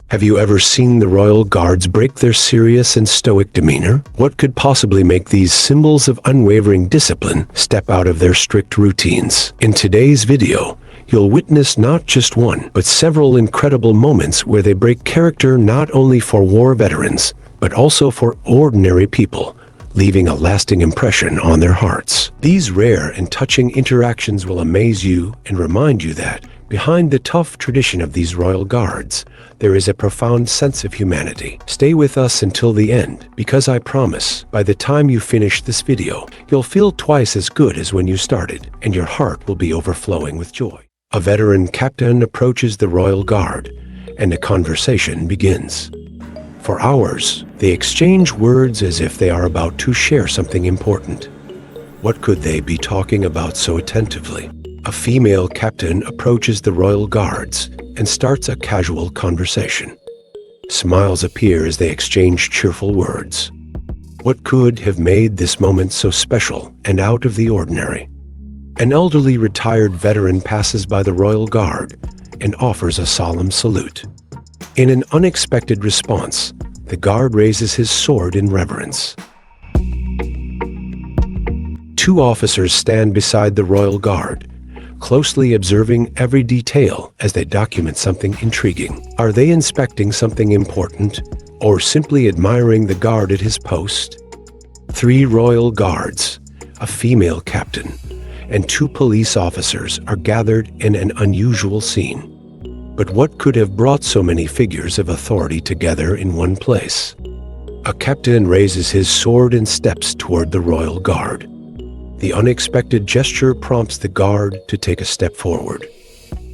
Have you ever seen the Royal Guards break their serious and stoic demeanor? What could possibly make these symbols of unwavering discipline step out of their strict routines? In today's video, you'll witness not just one, but several incredible moments where they break character not only for war veterans, but also for ordinary people, leaving a lasting impression on their hearts. These rare and touching interactions will amaze you and remind you that behind the tough tradition of these Royal Guards, there is a profound sense of humanity. Stay with us until the end, because I promise, by the time you finish this video, you'll feel twice as good as when you started, and your heart will be overflowing with joy. A veteran captain approaches the Royal Guard, and a conversation begins. For hours, they exchange words as if they are about to share something important. What could they be talking about so attentively? A female captain approaches the Royal Guards and starts a casual conversation. Smiles appear as they exchange cheerful words. What could have made this moment so special and out of the ordinary? An elderly retired veteran passes by the Royal Guard and offers a solemn salute. In an unexpected response, the guard raises his sword in reverence. Two officers stand beside the Royal Guard, closely observing every detail as they document something intriguing. Are they inspecting something important or simply admiring the guard at his post? 3 Royal Guards, a female captain, and 2 police officers are gathered in an unusual scene. But what could have brought so many figures of authority together in one place? A captain raises his sword and steps toward the Royal Guard. The unexpected gesture prompts the guard to take a step forward.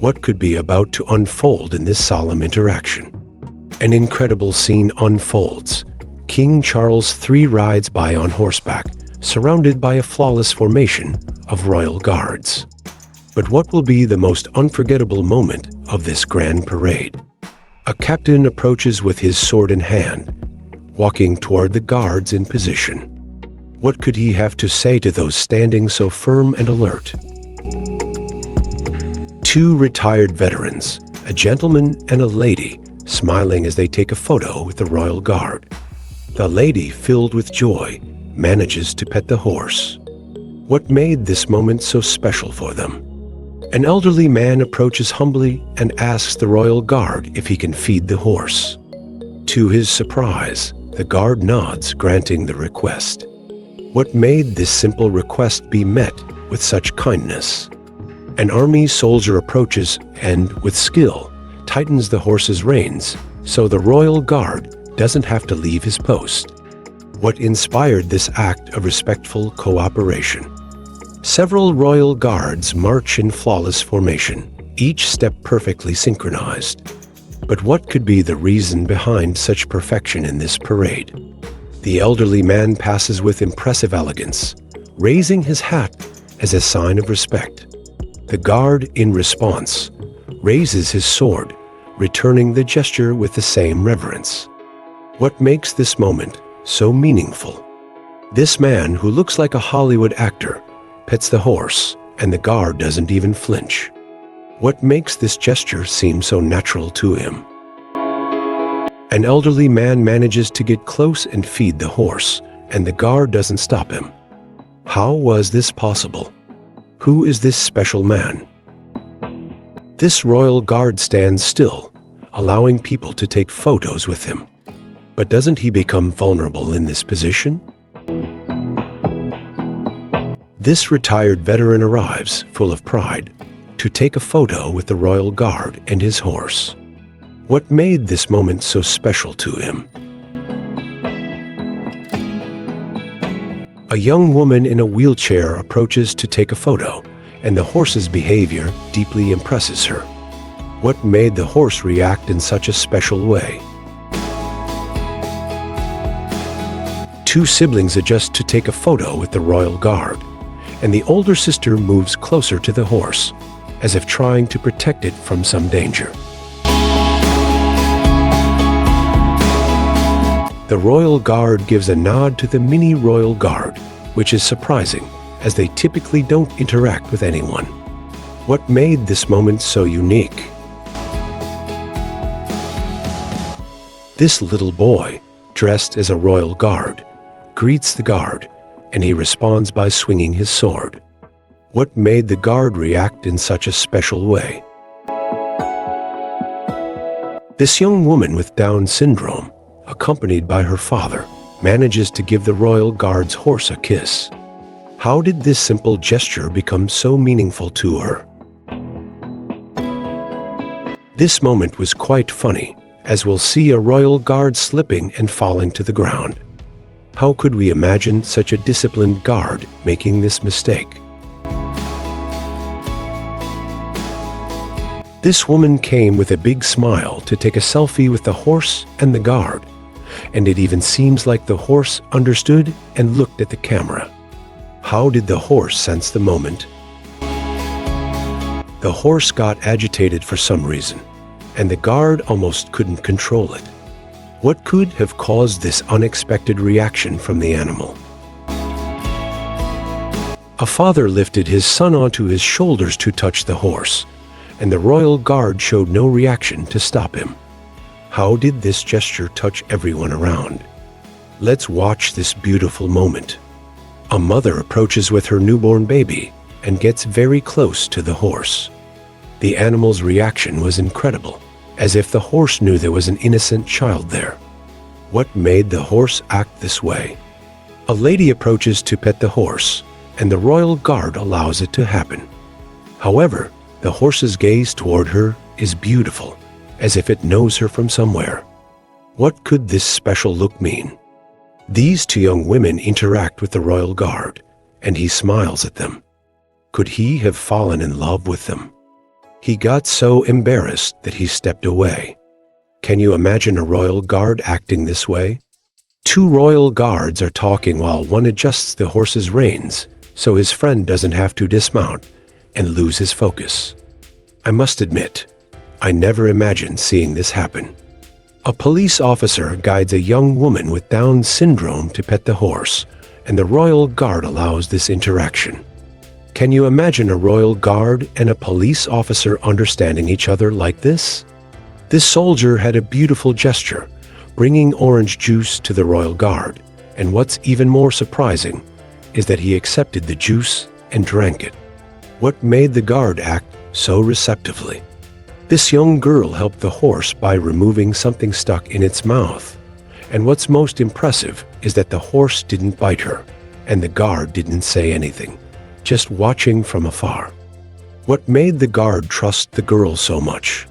What could be about to unfold in this solemn interaction? An incredible scene unfolds. King Charles III rides by on horseback, surrounded by a flawless formation of Royal Guards. But what will be the most unforgettable moment of this grand parade? A captain approaches with his sword in hand, walking toward the guards in position. What could he have to say to those standing so firm and alert? 2 retired veterans, a gentleman and a lady, smiling as they take a photo with the Royal Guard. The lady, filled with joy, manages to pet the horse. What made this moment so special for them? An elderly man approaches humbly and asks the Royal Guard if he can feed the horse. To his surprise, the guard nods, granting the request. What made this simple request be met with such kindness? An army soldier approaches and, with skill, tightens the horse's reins so the Royal Guard doesn't have to leave his post. What inspired this act of respectful cooperation? Several Royal Guards march in flawless formation, each step perfectly synchronized. But what could be the reason behind such perfection in this parade? The elderly man passes with impressive elegance, raising his hat as a sign of respect. The guard, in response, raises his sword, returning the gesture with the same reverence. What makes this moment so meaningful? This man, who looks like a Hollywood actor, pets the horse, and the guard doesn't even flinch. What makes this gesture seem so natural to him? An elderly man manages to get close and feed the horse, and the guard doesn't stop him. How was this possible? Who is this special man? This Royal Guard stands still, allowing people to take photos with him. But doesn't he become vulnerable in this position? This retired veteran arrives, full of pride, to take a photo with the Royal Guard and his horse. What made this moment so special to him? A young woman in a wheelchair approaches to take a photo, and the horse's behavior deeply impresses her. What made the horse react in such a special way? 2 siblings adjust to take a photo with the Royal Guard, and the older sister moves closer to the horse, as if trying to protect it from some danger. The Royal Guard gives a nod to the mini Royal Guard, which is surprising, as they typically don't interact with anyone. What made this moment so unique? This little boy, dressed as a royal guard, greets the guard, and he responds by swinging his sword. What made the guard react in such a special way? This young woman with Down syndrome, accompanied by her father, manages to give the royal guard's horse a kiss. How did this simple gesture become so meaningful to her? This moment was quite funny, as we'll see a royal guard slipping and falling to the ground. How could we imagine such a disciplined guard making this mistake? This woman came with a big smile to take a selfie with the horse and the guard, and it even seems like the horse understood and looked at the camera. How did the horse sense the moment? The horse got agitated for some reason, and the guard almost couldn't control it. What could have caused this unexpected reaction from the animal? A father lifted his son onto his shoulders to touch the horse, and the royal guard showed no reaction to stop him. How did this gesture touch everyone around? Let's watch this beautiful moment. A mother approaches with her newborn baby and gets very close to the horse. The animal's reaction was incredible, as if the horse knew there was an innocent child there. What made the horse act this way? A lady approaches to pet the horse, and the royal guard allows it to happen. However, the horse's gaze toward her is beautiful, as if it knows her from somewhere. What could this special look mean? These two young women interact with the royal guard, and he smiles at them. Could he have fallen in love with them? He got so embarrassed that he stepped away. Can you imagine a royal guard acting this way? Two royal guards are talking while one adjusts the horse's reins so his friend doesn't have to dismount and lose his focus. I must admit, I never imagined seeing this happen. A police officer guides a young woman with Down syndrome to pet the horse, and the royal guard allows this interaction. Can you imagine a royal guard and a police officer understanding each other like this? This soldier had a beautiful gesture, bringing orange juice to the royal guard, and what's even more surprising is that he accepted the juice and drank it. What made the guard act so receptively? This young girl helped the horse by removing something stuck in its mouth. And what's most impressive is that the horse didn't bite her, and the guard didn't say anything, just watching from afar. What made the guard trust the girl so much?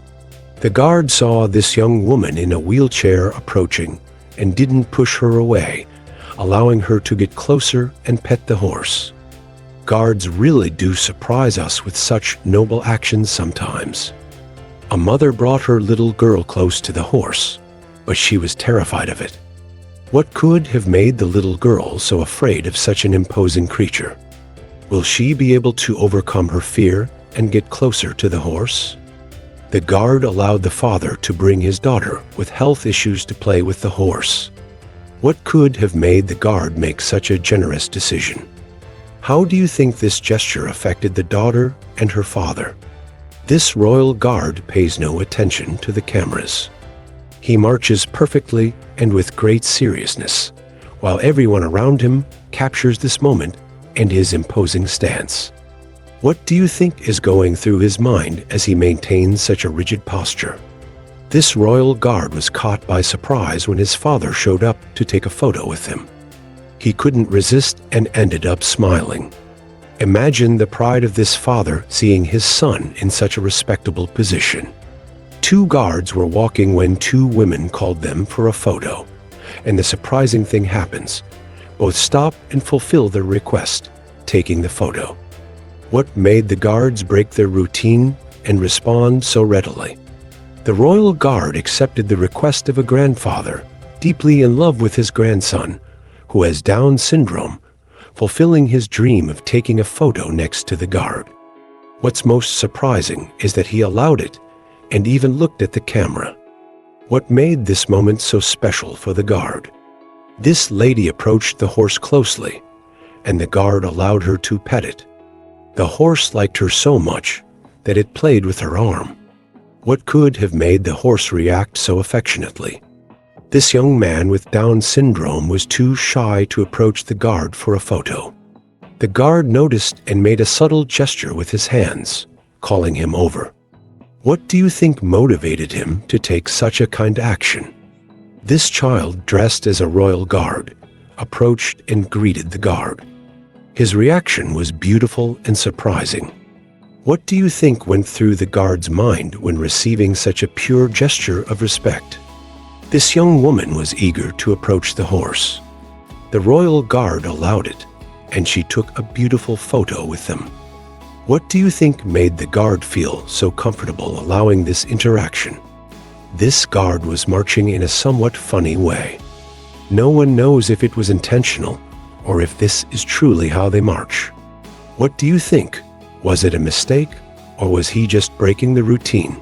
The guard saw this young woman in a wheelchair approaching and didn't push her away, allowing her to get closer and pet the horse. Guards really do surprise us with such noble actions sometimes. A mother brought her little girl close to the horse, but she was terrified of it. What could have made the little girl so afraid of such an imposing creature? Will she be able to overcome her fear and get closer to the horse? The guard allowed the father to bring his daughter with health issues to play with the horse. What could have made the guard make such a generous decision? How do you think this gesture affected the daughter and her father? This royal guard pays no attention to the cameras. He marches perfectly and with great seriousness, while everyone around him captures this moment and his imposing stance. What do you think is going through his mind as he maintains such a rigid posture? This royal guard was caught by surprise when his father showed up to take a photo with him. He couldn't resist and ended up smiling. Imagine the pride of this father seeing his son in such a respectable position. Two guards were walking when two women called them for a photo, and the surprising thing happens. Both stop and fulfill their request, taking the photo. What made the guards break their routine and respond so readily? The royal guard accepted the request of a grandfather, deeply in love with his grandson, who has Down syndrome, fulfilling his dream of taking a photo next to the guard. What's most surprising is that he allowed it and even looked at the camera. What made this moment so special for the guard? This lady approached the horse closely, and the guard allowed her to pet it. The horse liked her so much that it played with her arm. What could have made the horse react so affectionately? This young man with Down syndrome was too shy to approach the guard for a photo. The guard noticed and made a subtle gesture with his hands, calling him over. What do you think motivated him to take such a kind action? This child, dressed as a royal guard, approached and greeted the guard. His reaction was beautiful and surprising. What do you think went through the guard's mind when receiving such a pure gesture of respect? This young woman was eager to approach the horse. The royal guard allowed it, and she took a beautiful photo with them. What do you think made the guard feel so comfortable allowing this interaction? This guard was marching in a somewhat funny way. No one knows if it was intentional or if this is truly how they march. What do you think? Was it a mistake, or was he just breaking the routine?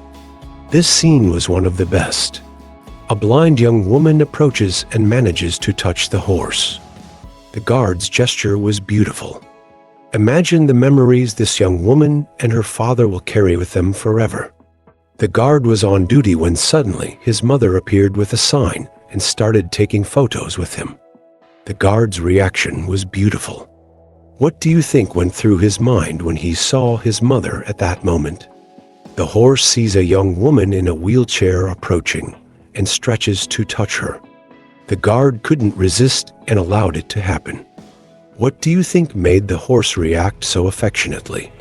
This scene was one of the best. A blind young woman approaches and manages to touch the horse. The guard's gesture was beautiful. Imagine the memories this young woman and her father will carry with them forever. The guard was on duty when suddenly his mother appeared with a sign and started taking photos with him. The guard's reaction was beautiful. What do you think went through his mind when he saw his mother at that moment? The horse sees a young woman in a wheelchair approaching and stretches to touch her. The guard couldn't resist and allowed it to happen. What do you think made the horse react so affectionately?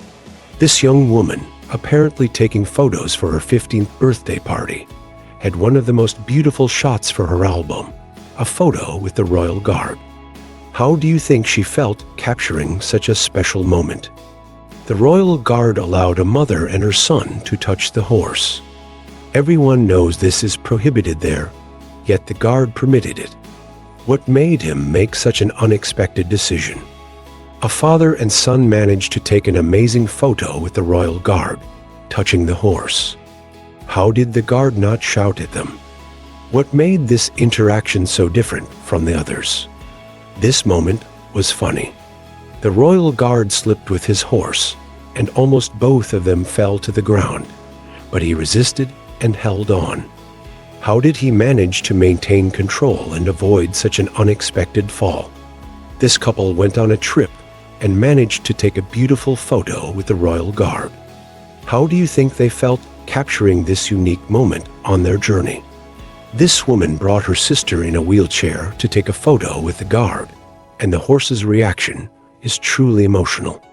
This young woman, apparently taking photos for her 15th birthday party, had one of the most beautiful shots for her album, a photo with the royal guard. How do you think she felt capturing such a special moment? The royal guard allowed a mother and her son to touch the horse. Everyone knows this is prohibited there, yet the guard permitted it. What made him make such an unexpected decision? A father and son managed to take an amazing photo with the royal guard, touching the horse. How did the guard not shout at them? What made this interaction so different from the others? This moment was funny. The royal guard slipped with his horse, and almost both of them fell to the ground, but he resisted and held on. How did he manage to maintain control and avoid such an unexpected fall? This couple went on a trip and managed to take a beautiful photo with the royal guard. How do you think they felt capturing this unique moment on their journey? This woman brought her sister in a wheelchair to take a photo with the guard, and the horse's reaction is truly emotional.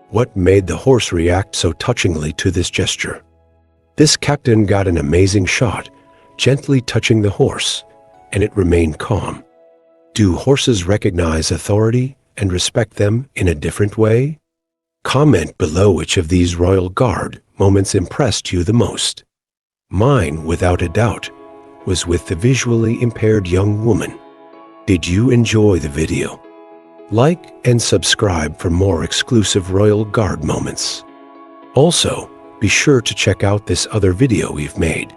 What made the horse react so touchingly to this gesture? This captain got an amazing shot, gently touching the horse, and it remained calm. Do horses recognize authority and respect them in a different way? Comment below which of these royal guard moments impressed you the most. Mine, without a doubt, was with the visually impaired young woman. Did you enjoy the video? Like and subscribe for more exclusive royal guard moments. Also, be sure to check out this other video we've made,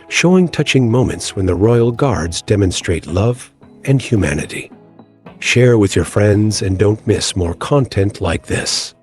showing touching moments when the royal guards demonstrate love and humanity. Share with your friends and don't miss more content like this.